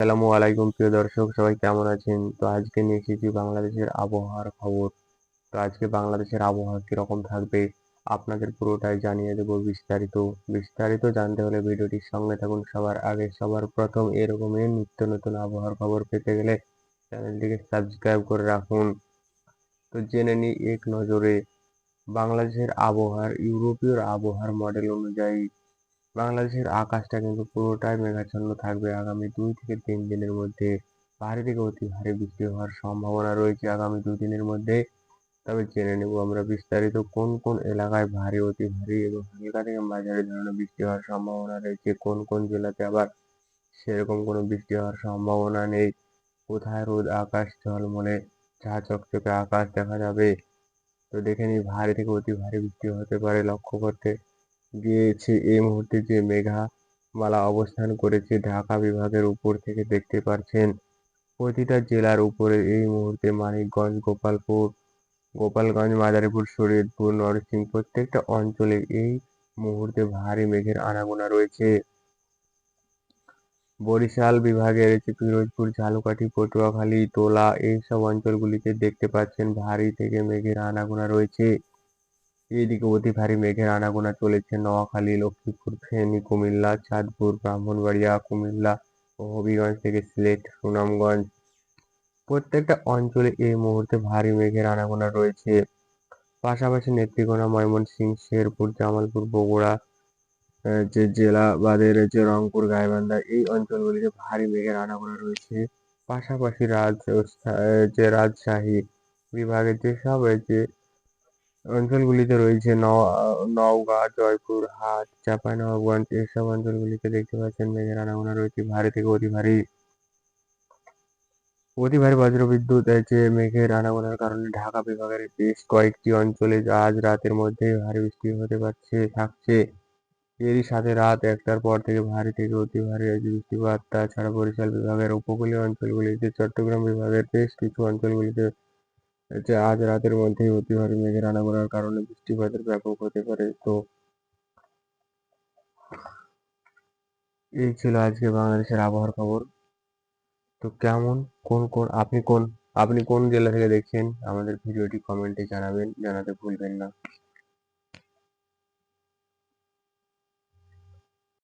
আসসালামু আলাইকুম প্রিয় দর্শক, সবাই কেমন আছেন? তো আজকে নিয়ে এসেছি বাংলাদেশের আবহাওয়ার খবর। তো আজকে বাংলাদেশের আবহাওয়া কিরকম থাকবে আপনাদের পুরোটাই জানিয়ে দেবো বিস্তারিত। বিস্তারিত জানতে হলে ভিডিওটির সঙ্গে থাকুন। সবার আগে সবার প্রথম এরকমই নিত্য নতুন আবহাওয়ার খবর পেতে গেলে চ্যানেলটিকে সাবস্ক্রাইব করে রাখুন। তো জেনে নিই এক নজরে বাংলাদেশের আবহাওয়ার ইউরোপীয় আবহাওয়ার মডেল অনুযায়ী বাংলাদেশের আকাশটা কিন্তু পুরোটাই মেঘাচ্ছন্ন থাকবে আগামী 2 থেকে 3 দিনের মধ্যে। ভারী থেকে অতি ভারী বৃষ্টি হওয়ার সম্ভাবনা রয়েছে আগামী 2 দিনের মধ্যে। তবে জেনে নেব আমরা বিস্তারিত কোন কোন এলাকায় ভারী, অতি ভারী এবং হালকা থেকে মাঝারি ধরনের বৃষ্টি হওয়ার সম্ভাবনা রয়েছে, কোন কোন জেলাতে আবার সেরকম কোনো বৃষ্টি হওয়ার সম্ভাবনা নেই, কোথায় রোদ আকাশ ঝলমলে ঝাঁ চকচকে আকাশ দেখা যাবে। তো দেখে নিই ভারী থেকে অতি ভারী বৃষ্টি হতে পারে। লক্ষ্য করতে গিয়েছি এই মুহূর্তে যে মেঘামালা অবস্থান করেছে ঢাকা বিভাগের উপর থেকে দেখতে পাচ্ছেন। প্রতিটা জেলার উপরে এই মুহূর্তে মানিকগঞ্জ, গোপালগঞ্জ, মাদারীপুর, শরীয়তপুর, নরসিংদী প্রত্যেকটা অঞ্চলে এই মুহূর্তে ভারী মেঘের আনাগোনা রয়েছে। বরিশাল বিভাগে রয়েছে পিরোজপুর, ঝালকাঠি, পটুয়াখালী, তোলা এইসব অঞ্চলগুলিতে দেখতে পাচ্ছেন ভারী থেকে মেঘের আনাগোনা রয়েছে। এদিকে অতি ভারী মেঘের আনাগোনা চলেছে নোয়াখালী, লক্ষ্মীপুর, ফেনী, কুমিল্লা, চাঁদপুর, ব্রাহ্মণবাড়িয়া, কুমিল্লা ও হবিগঞ্জ থেকে সিলেট, সুনামগঞ্জ প্রত্যেকটা অঞ্চলে এই মুহূর্তে ভারী মেঘের আনাগোনা রয়েছে। পাশাপাশি নেত্রকোনা, ময়মনসিংহ, শেরপুর, জামালপুর, বগুড়া যে জেলা বাদে রয়েছে রংপুর, গাইবান্ধা এই অঞ্চলগুলিতে ভারী মেঘের আনাগোনা রয়েছে। পাশাপাশি রাজশাহী বিভাগের যেসব যে অঞ্চলগুলিতে রয়েছে নওগাঁ, জয়পুরহাট, চাঁপাইনবাবগঞ্জ এসব অঞ্চলগুলিতে দেখতে পাচ্ছেন মেঘের আনাগোনা রয়েছে ভারী থেকে অতি ভারী। অতি ভারী বজ্রবিদ্যুৎ যে মেঘের আনাগোনার কারণে ঢাকা বিভাগের বেশ কয়েকটি অঞ্চলে আজ রাতের মধ্যে ভারী বৃষ্টি হতে থাকছে। এরই সাথে রাত 1টার পর থেকে ভারী থেকে অতি ভারী বৃষ্টিপাত। তাছাড়া বরিশাল বিভাগের উপকূলীয় অঞ্চলগুলিতে, চট্টগ্রাম বিভাগের বেশ কিছু অঞ্চলগুলিতে আজ রাতের মধ্যেই অতি ভারী মেঘের আনাগোনার কারণে বৃষ্টিপাতের ব্যাপক হতে পারে। তো এই ছিল আজকে বাংলাদেশের আবহাওয়ার খবর। তো কেমন আপনি কোন জেলা থেকে দেখছেন আমাদের ভিডিওটি কমেন্টে জানাতে ভুলবেন না।